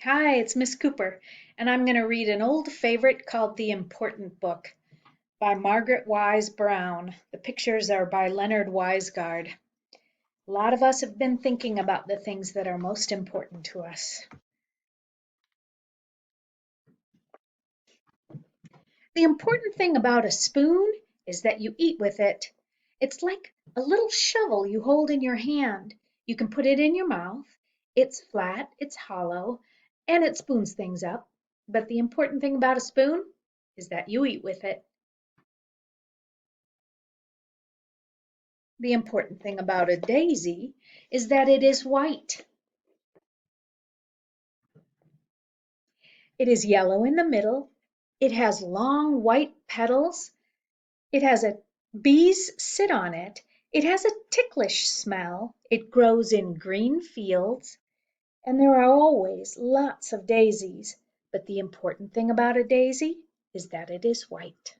Hi, it's Miss Cooper, and I'm going to read an old favorite called The Important Book by Margaret Wise Brown. The pictures are by Leonard Weisgard. A lot of us have been thinking about the things that are most important to us. The important thing about a spoon is that you eat with it. It's like a little shovel you hold in your hand. You can put it in your mouth. It's flat, it's hollow, and it spoons things up. But the important thing about a spoon is that you eat with it. The important thing about a daisy is that it is white. It is yellow in the middle. It has long white petals. It has a bees sit on it. It has a ticklish smell. It grows in green fields. And there are always lots of daisies. But the important thing about a daisy is that it is white.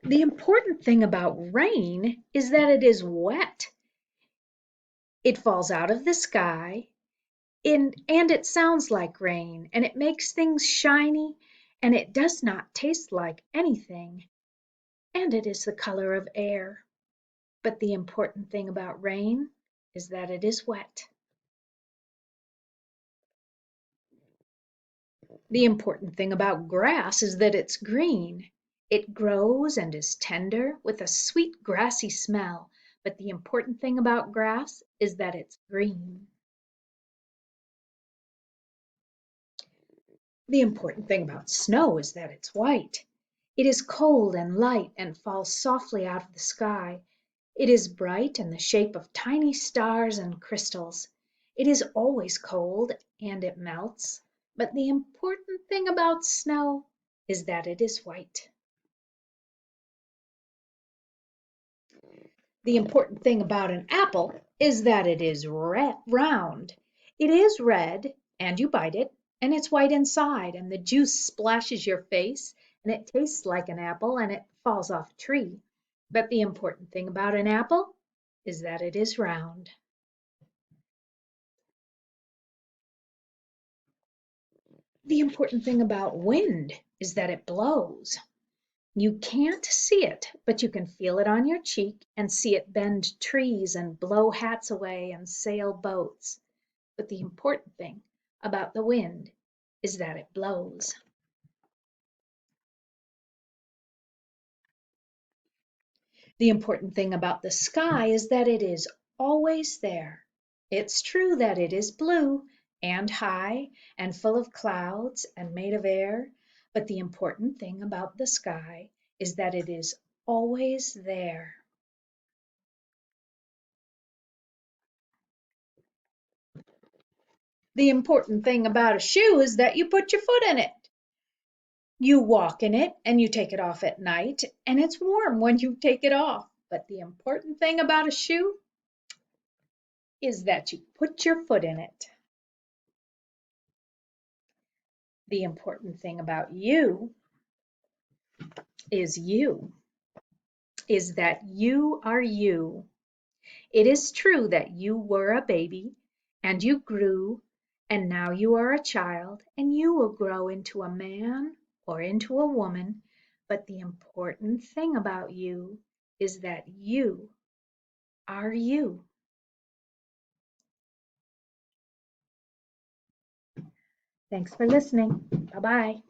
The important thing about rain is that it is wet. It falls out of the sky. And it sounds like rain, and it makes things shiny, and it does not taste like anything, and it is the color of air. But the important thing about rain is that it is wet. The important thing about grass is that it's green. It grows and is tender with a sweet grassy smell, but the important thing about grass is that it's green. The important thing about snow is that it's white. It is cold and light and falls softly out of the sky. It is bright in the shape of tiny stars and crystals. It is always cold and it melts. But the important thing about snow is that it is white. The important thing about an apple is that it is round. It is red, and you bite it, and it's white inside, and the juice splashes your face, and it tastes like an apple, and it falls off a tree. But the important thing about an apple is that it is round. The important thing about wind is that it blows. You can't see it, but you can feel it on your cheek and see it bend trees and blow hats away and sail boats. But the important thing about the wind is that it blows. The important thing about the sky is that it is always there. It's true that it is blue and high and full of clouds and made of air, but the important thing about the sky is that it is always there. The important thing about a shoe is that you put your foot in it. You walk in it and you take it off at night, and it's warm when you take it off. But the important thing about a shoe is that you put your foot in it. The important thing about you, is that you are you. It is true that you were a baby and you grew, and now you are a child, and you will grow into a man or into a woman. But the important thing about you is that you are you. Thanks for listening. Bye-bye.